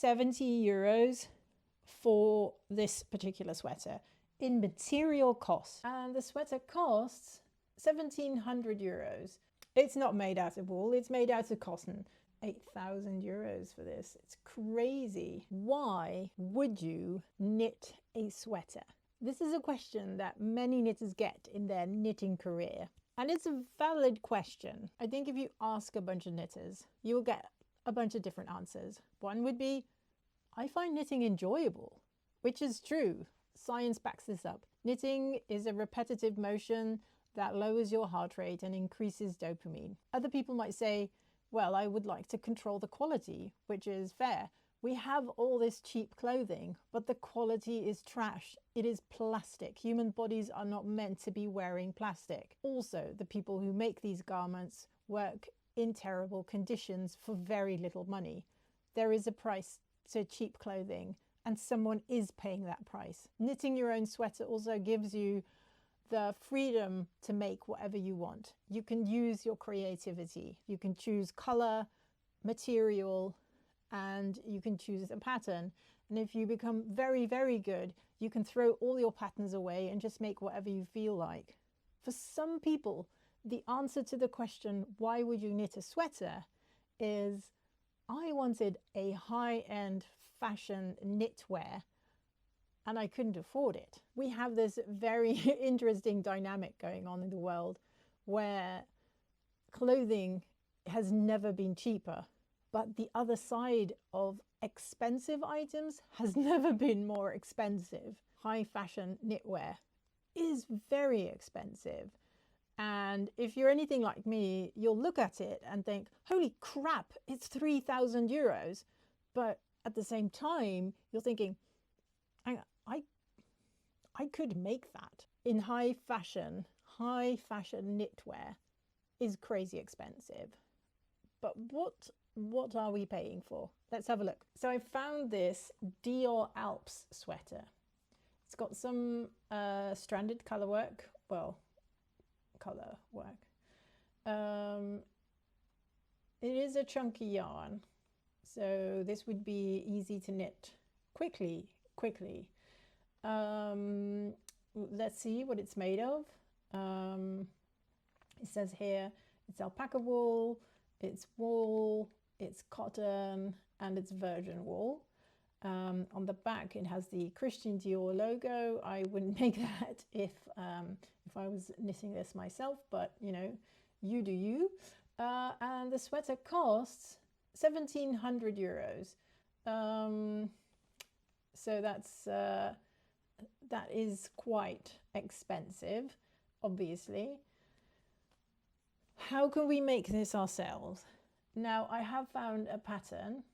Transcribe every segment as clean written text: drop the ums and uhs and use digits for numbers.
70 euros for this particular sweater in material cost. And the sweater costs 1,700 euros. It's not made out of wool, it's made out of cotton. 8,000 euros for this. It's crazy. Why would you knit a sweater? This is a question that many knitters get in their knitting career. And it's a valid question. I think if you ask a bunch of knitters, you will get a bunch of different answers. One would be, I find knitting enjoyable, which is true. Science backs this up. Knitting is a repetitive motion that lowers your heart rate and increases dopamine. Other people might say, well, I would like to control the quality, which is fair. We have all this cheap clothing, but the quality is trash. It is plastic. Human bodies are not meant to be wearing plastic. Also, the people who make these garments work in terrible conditions for very little money. There is a price to cheap clothing, and someone is paying that price. Knitting your own sweater also gives you the freedom to make whatever you want. You can use your creativity. You can choose color, material, and you can choose a pattern. And if you become very, very good, you can throw all your patterns away and just make whatever you feel like. For some people, the answer to the question, why would you knit a sweater, is I wanted a high-end fashion knitwear and I couldn't afford it. We have this very interesting dynamic going on in the world where clothing has never been cheaper, but the other side of expensive items has never been more expensive. High fashion knitwear is very expensive. And if you're anything like me, you'll look at it and think, holy crap, it's 3,000 euros. But at the same time, you're thinking, I could make that. In high fashion knitwear is crazy expensive. But what are we paying for? Let's have a look. So I found this Dior Alps sweater. It's got some stranded color work. It is a chunky yarn, so this would be easy to knit quickly. Let's see what it's made of. It says here it's alpaca wool, it's cotton, and it's virgin wool. On the back it has the Christian Dior logo. I wouldn't make that if I was knitting this myself, but you know, you do you. And the sweater costs 1,700 euros. So that is quite expensive, obviously. How can we make this ourselves? Now I have found a pattern.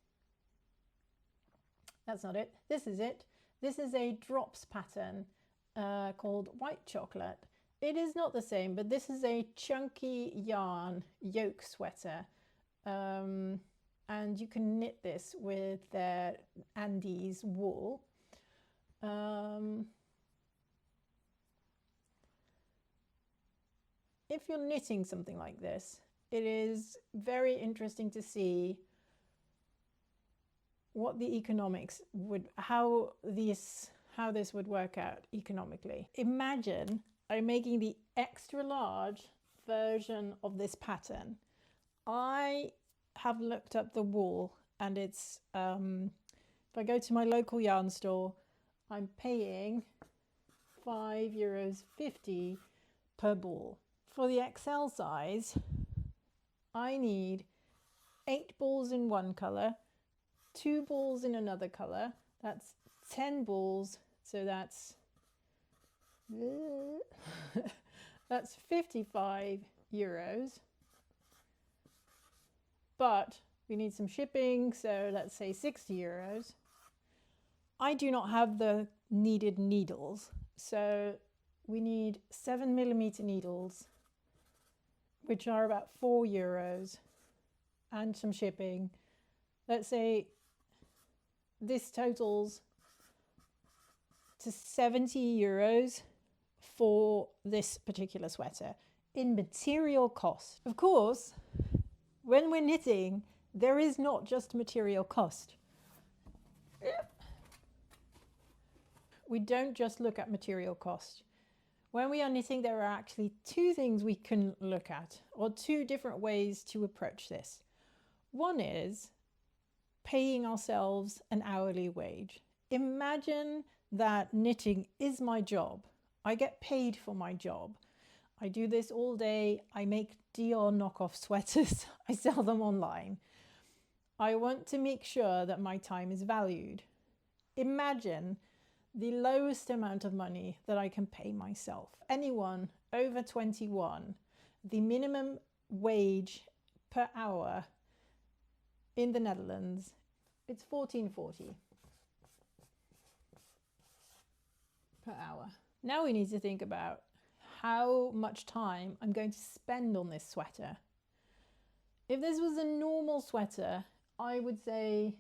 That's not it. This is it. This is a drops pattern called white chocolate. It is not the same, but this is a chunky yarn yoke sweater. And you can knit this with their Andes wool. If you're knitting something like this, it is very interesting to see what the economics would, how this would work out economically. Imagine I'm making the extra large version of this pattern. I have looked up the wool, and it's if I go to my local yarn store, I'm paying €5.50 per ball. For the XL size, I need 8 balls in one color, 2 balls in another color. That's 10 balls, so that's that's 55 euros. But we need some shipping, so let's say 60 euros. I do not have the needed needles, so we need 7mm needles, which are about 4 euros, and some shipping. Let's say this totals to 70 euros for this particular sweater in material cost. Of course, when we're knitting, there is not just material cost. we don't just look at material cost. When we are knitting, there are actually two things we can look at, or two different ways to approach this. One is paying ourselves an hourly wage. Imagine that knitting is my job. I get paid for my job. I do this all day. I make Dior knockoff sweaters. I sell them online. I want to make sure that my time is valued. Imagine the lowest amount of money that I can pay myself. Anyone over 21, the minimum wage per hour in the Netherlands, it's 14.40 per hour. Now we need to think about how much time I'm going to spend on this sweater. If this was a normal sweater, I would say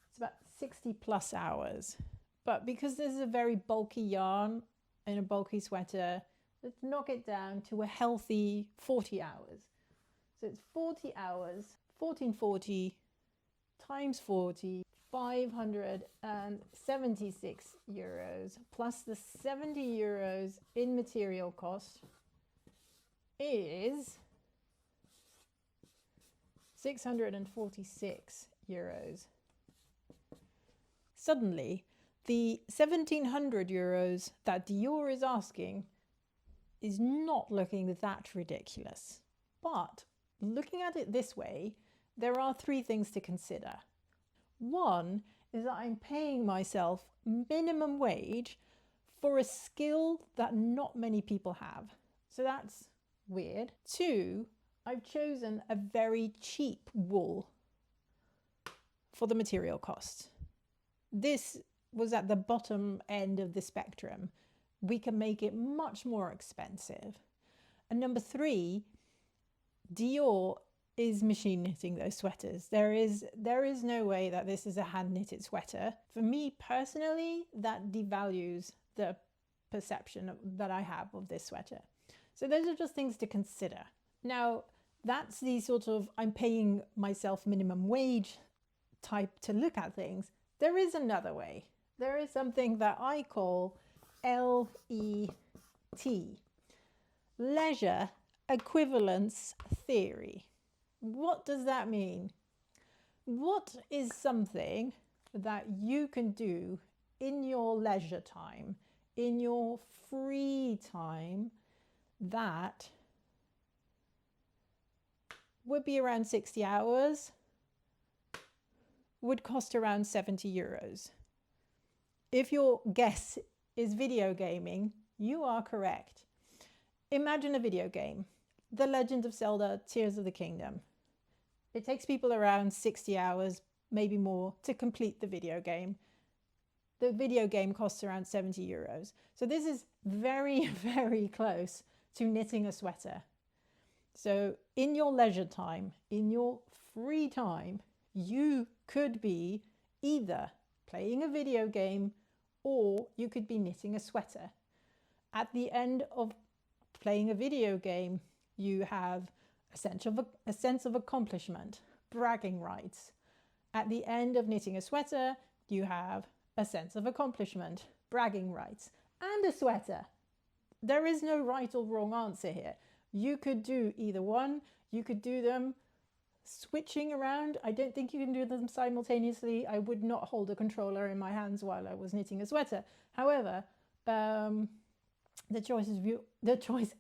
it's about 60 plus hours. But because this is a very bulky yarn and a bulky sweater, let's knock it down to a healthy 40 hours. So it's 40 hours, 1440 times 40, 576 euros, plus the 70 euros in material cost is 646 euros. Suddenly, the 1700 euros that Dior is asking is not looking that ridiculous. But looking at it this way, there are three things to consider. One is that I'm paying myself minimum wage for a skill that not many people have. So that's weird. Two, I've chosen a very cheap wool for the material cost. This was at the bottom end of the spectrum. We can make it much more expensive. And number three, Dior is machine knitting those sweaters. There is no way that this is a hand knitted sweater. For me personally, that devalues the perception that I have of this sweater. So those are just things to consider. Now, that's the sort of I'm paying myself minimum wage type to look at things. There is another way. There is something that I call LET, leisure equivalence theory. What does that mean? What is something that you can do in your leisure time, in your free time, that would be around 60 hours, would cost around 70 euros. If your guess is video gaming, you are correct. Imagine a video game, The Legend of Zelda: Tears of the Kingdom. It takes people around 60 hours, maybe more, to complete the video game. The video game costs around 70 euros. So this is very, very close to knitting a sweater. So in your leisure time, in your free time, you could be either playing a video game or you could be knitting a sweater. At the end of playing a video game, you have a sense of accomplishment, bragging rights. At the end of knitting a sweater, you have a sense of accomplishment, bragging rights, and a sweater. There is no right or wrong answer here. You could do either one. You could do them switching around. I don't think you can do them simultaneously. I would not hold a controller in my hands while I was knitting a sweater. However, the choice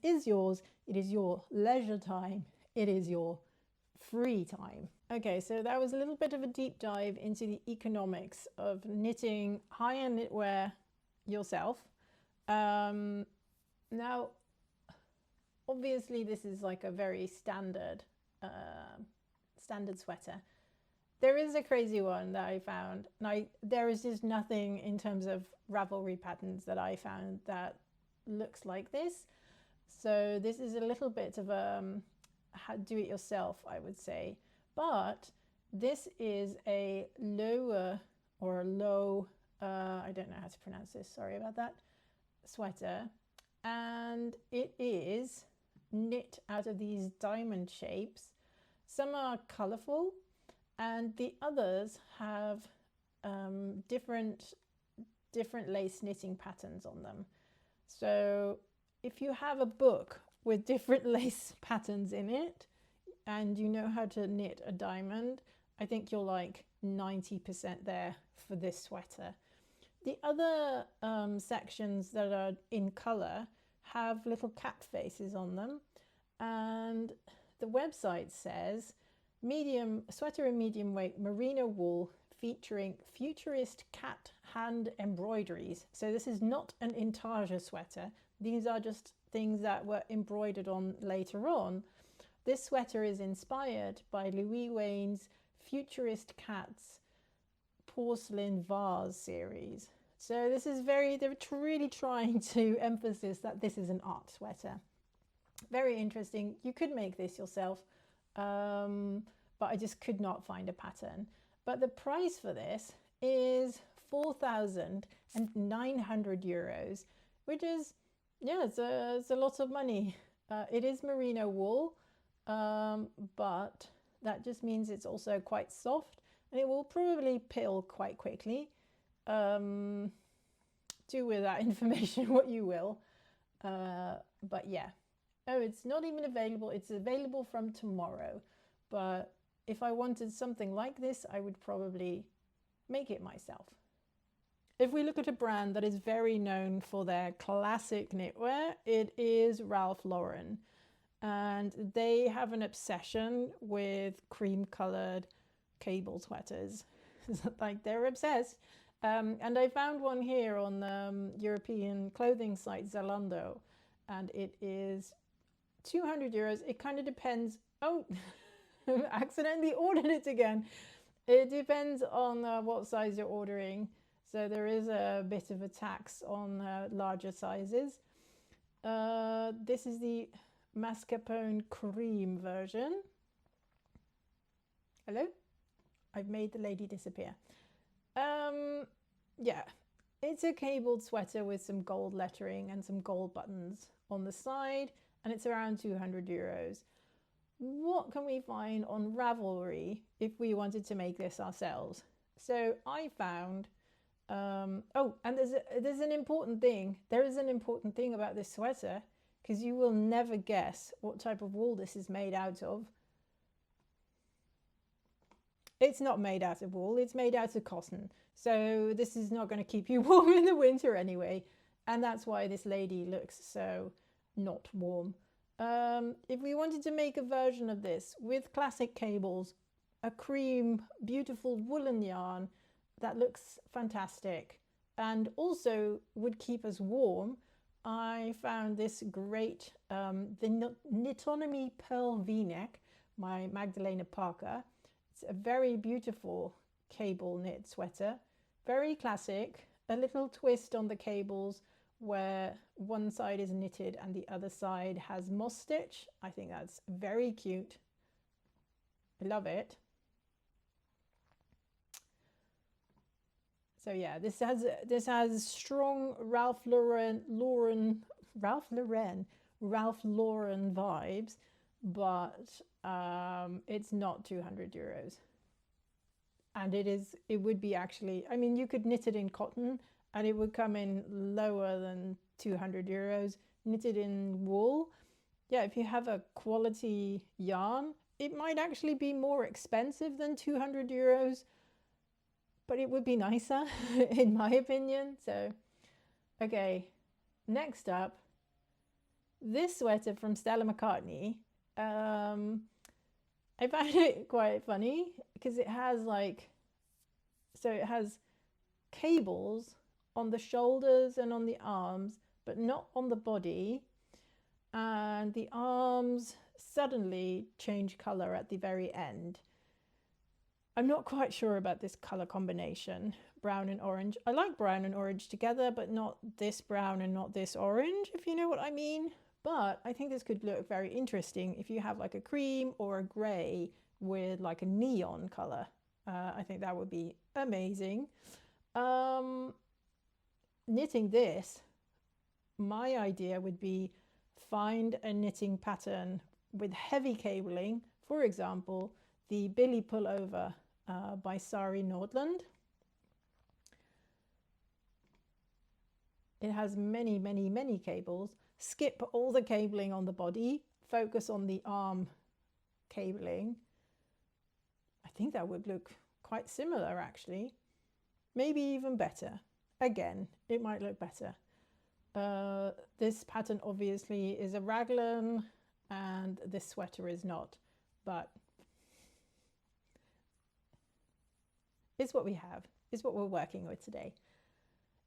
is yours. It is your leisure time. It is your free time. Okay, so that was a little bit of a deep dive into the economics of knitting high-end knitwear yourself. Now, obviously, this is like a very standard sweater. There is a crazy one that I found. There is just nothing in terms of Ravelry patterns that I found that looks like this. So this is a little bit of a do-it-yourself, I would say. But this is a Loewe or Loewe, I don't know how to pronounce this, sorry about that, sweater. And it is knit out of these diamond shapes. Some are colourful and the others have different different lace knitting patterns on them. So if you have a book with different lace patterns in it and you know how to knit a diamond, I think you're like 90% there for this sweater. The other sections that are in color have little cat faces on them, and the website says sweater in medium weight merino wool featuring futurist cat hand embroideries. So this is not an intarsia sweater. These are just things that were embroidered on later on. This sweater is inspired by Loewe's Futurist Cats porcelain vase series. So this is they're really trying to emphasize that this is an art sweater. Very interesting. You could make this yourself, but I just could not find a pattern. But the price for this is 4,900 euros, which is, yeah, it's a lot of money. It is merino wool, but that just means it's also quite soft and it will probably pill quite quickly. Do with that information what you will. But yeah. Oh, it's not even available. It's available from tomorrow. But if I wanted something like this, I would probably make it myself. If we look at a brand that is very known for their classic knitwear, it is Ralph Lauren. And they have an obsession with cream-colored cable sweaters. Like, they're obsessed. And I found one here on the European clothing site Zalando, and it is 200 euros. It kind of depends. Oh, accidentally ordered it again. It depends on what size you're ordering. So there is a bit of a tax on larger sizes. This is the mascarpone cream version. Hello? I've made the lady disappear. Yeah, it's a cabled sweater with some gold lettering and some gold buttons on the side, and it's around 200 euros. What can we find on Ravelry if we wanted to make this ourselves? So I found, oh, and there's an important thing. There is an important thing about this sweater, because you will never guess what type of wool this is made out of. It's not made out of wool, it's made out of cotton. So this is not going to keep you warm in the winter anyway. And that's why this lady looks so not warm. If we wanted to make a version of this with classic cables, a cream, beautiful woolen yarn that looks fantastic and also would keep us warm, I found this great, the Knitonomy Pearl V-neck by Magdalena Parker. It's a very beautiful cable knit sweater, very classic, a little twist on the cables where one side is knitted and the other side has moss stitch. I think that's very cute. I love it. So yeah, this has strong Ralph Lauren vibes, but it's not 200 euros. And it would be actually, I mean, you could knit it in cotton and it would come in lower than 200 euros. Knitted in wool, yeah, if you have a quality yarn, it might actually be more expensive than 200 euros, but it would be nicer in my opinion. So, okay, next up, this sweater from Stella McCartney. I found it quite funny because it has it has cables on the shoulders and on the arms, but not on the body. And the arms suddenly change color at the very end. I'm not quite sure about this color combination, brown and orange. I like brown and orange together, but not this brown and not this orange, if you know what I mean. But I think this could look very interesting if you have like a cream or a gray with like a neon color. I think that would be amazing. Knitting this, my idea would be find a knitting pattern with heavy cabling. For example, the Billy Pullover by Sari Nordland. It has many, many, many cables. Skip all the cabling on the body, focus on the arm cabling. I think that would look quite similar actually. Maybe even better. Again, it might look better. This pattern obviously is a raglan and this sweater is not, but it's what we have. It's what we're working with today.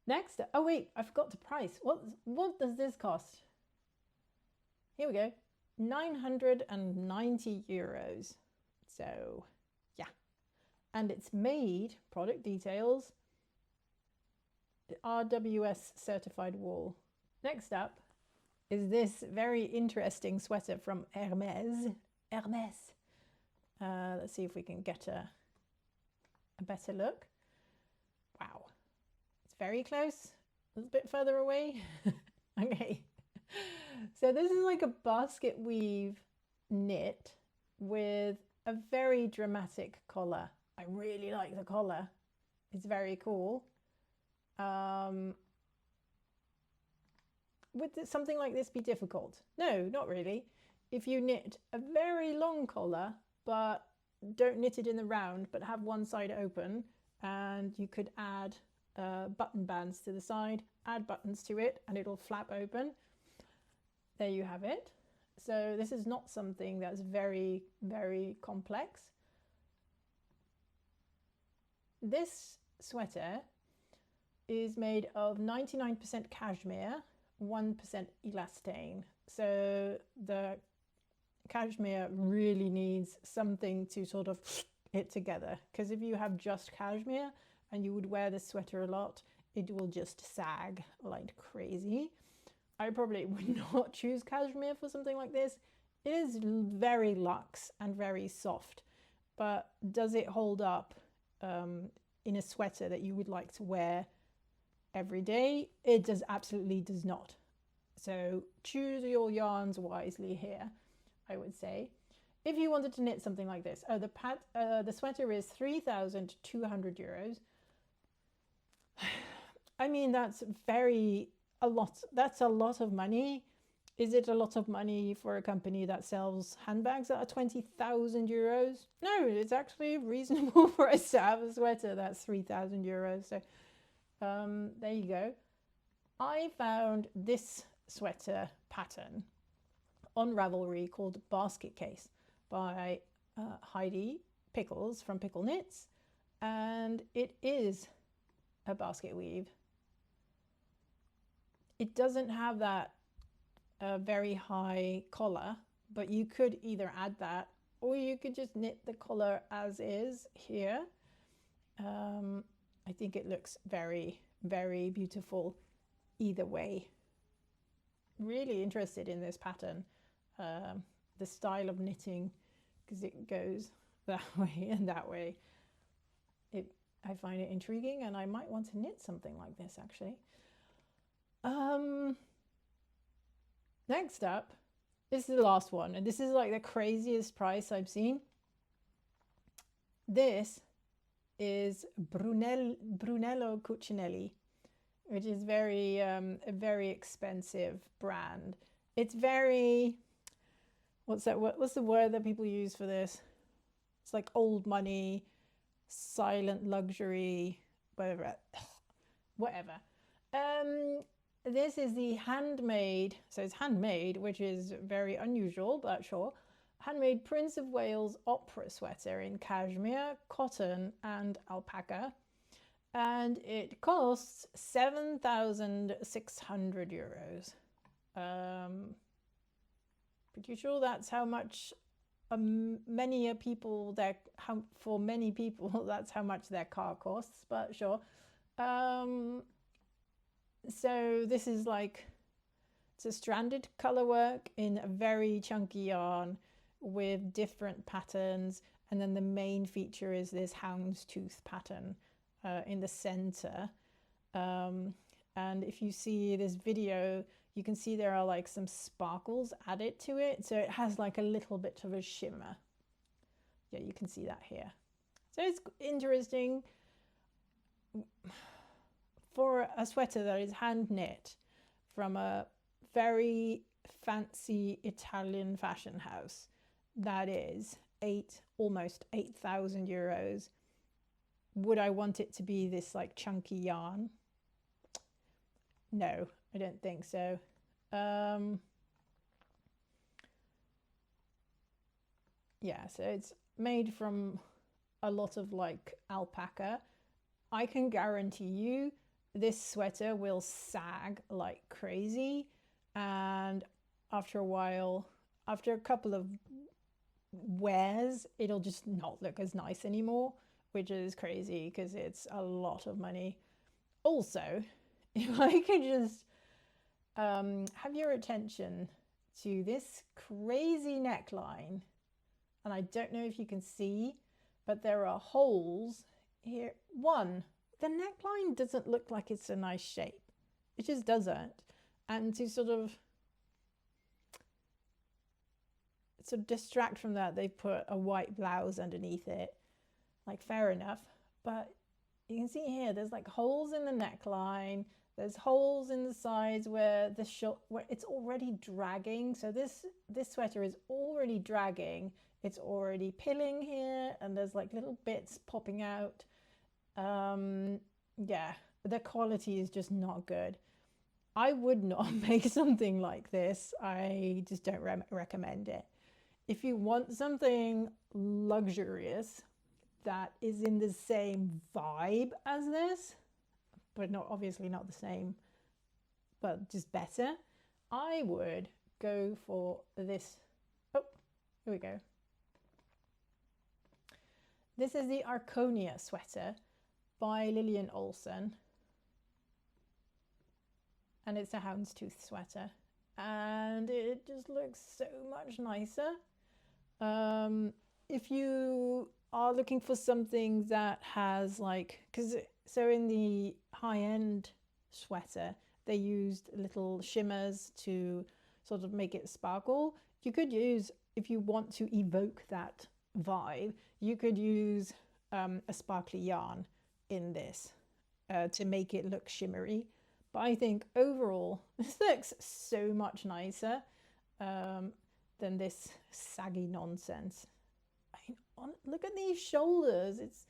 Next, oh wait, I forgot the price. What does this cost? Here we go, 990 euros. So yeah, and it's made, product details, RWS certified wool. Next up is this very interesting sweater from Hermés. Hermés. Let's see if we can get a better look. Wow, it's very close, a little bit further away. Okay, so this is like a basket weave knit with a very dramatic collar. I really like the collar, it's very cool. Would something like this be difficult? No, not really. If you knit a very long collar but don't knit it in the round but have one side open, and you could add button bands to the side, add buttons to it, and it'll flap open. There you have it. So this is not something that's very, very complex. This sweater is made of 99% cashmere, 1% elastane. So the cashmere really needs something to sort of it together, because if you have just cashmere and you would wear this sweater a lot, it will just sag like crazy. I probably would not choose cashmere for something like this. It is very luxe and very soft, but does it hold up in a sweater that you would like to wear every day? It absolutely does not. So choose your yarns wisely here, I would say. If you wanted to knit something like this, the sweater is 3,200 euros. I mean, that's a lot of money. Is it a lot of money for a company that sells handbags that are 20,000 euros? No, it's actually reasonable for us to have a sweater that's 3,000 euros. So there you go. I found this sweater pattern on Ravelry called Basket Case by Heidi Pickles from Pickle Knits, and it is a basket weave. It doesn't have that very high collar, but you could either add that or you could just knit the collar as is here. I think it looks very, very beautiful either way. Really interested in this pattern, the style of knitting, because it goes that way and that way. I find it intriguing, and I might want to knit something like this actually. Next up, this is the last one, and this is like the craziest price I've seen. This is Brunello Cucinelli, which is a very expensive brand. It's very, what's the word that people use for this? It's like old money, silent luxury, whatever. This is the handmade, so it's handmade, which is very unusual, but sure. Handmade Prince of Wales opera sweater in cashmere, cotton and alpaca. And it costs 7,600 euros. Pretty sure that's how much for many people that's how much their car costs, but sure. So this is like, it's a stranded color work in a very chunky yarn with different patterns, and then the main feature is this houndstooth pattern in the center. And if you see this video, you can see there are like some sparkles added to it, so it has like a little bit of a shimmer. Yeah, you can see that here. So it's interesting. for a sweater that is hand knit from a very fancy Italian fashion house, that is almost 8,000 euros. Would I want it to be this like chunky yarn? No, I don't think so. Yeah, so it's made from a lot of like alpaca. I can guarantee you this sweater will sag like crazy, and after a while, after a couple of wears, it'll just not look as nice anymore, which is crazy because it's a lot of money. Also, if I could just have your attention to this crazy neckline, and I don't know if you can see, but there are holes here. One, the neckline doesn't look like it's a nice shape. It just doesn't. And to sort of distract from that, they put a white blouse underneath it. Like, fair enough. But you can see here, there's like holes in the neckline. There's holes in the sides where where it's already dragging. So this sweater is already dragging. It's already pilling here, and there's like little bits popping out. Yeah, the quality is just not good. I would not make something like this. I just don't recommend it. If you want something luxurious that is in the same vibe as this, but obviously not the same, but just better, I would go for this. Oh, here we go. This is the Arconia sweater by Lillian Olsen, and it's a houndstooth sweater, and it just looks so much nicer. If you are looking for something that has like, so in the high-end sweater they used little shimmers to sort of make it sparkle. You could use, if you want to evoke that vibe, you could use a sparkly yarn in this to make it look shimmery. But I think overall this looks so much nicer than this saggy nonsense. I mean, look at these shoulders. It's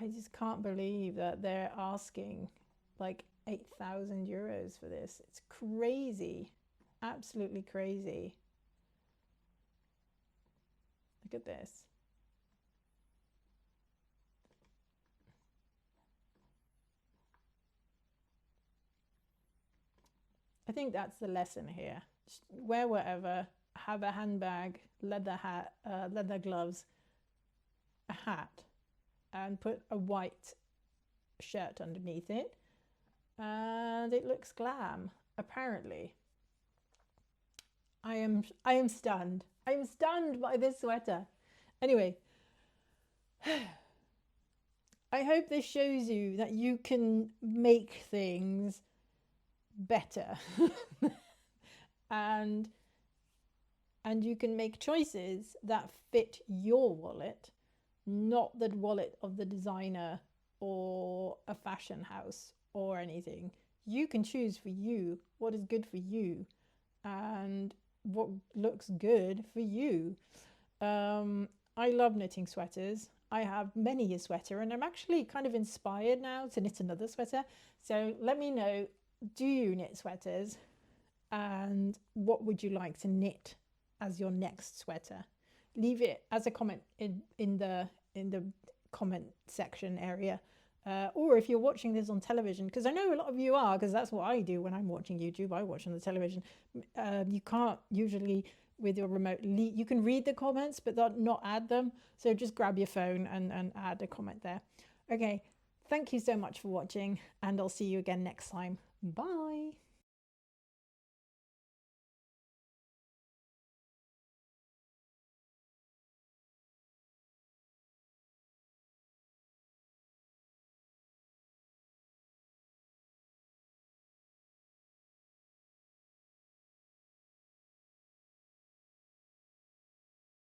I just can't believe that they're asking like 8,000 euros for this. It's crazy, absolutely crazy. Look at this. I think that's the lesson here. Just wear whatever, have a handbag, leather hat, leather gloves, a hat, and put a white shirt underneath it, and it looks glam, apparently. I am stunned. I am stunned by this sweater. Anyway, I hope this shows you that you can make things better and you can make choices that fit your wallet, not the wallet of the designer or a fashion house or anything. You can choose for you what is good for you and what looks good for you. I love knitting sweaters. I have many a sweater, and I'm actually kind of inspired now to knit another sweater. So let me know, do you knit sweaters, and what would you like to knit as your next sweater? Leave it as a comment in the comment section area, or if you're watching this on television, because I know a lot of you are, because that's what I do when I'm watching YouTube. I watch on the television. You can't usually with your remote, you can read the comments but not add them, so just grab your phone and add a comment there. Okay, thank you so much for watching, and I'll see you again next time. Bye.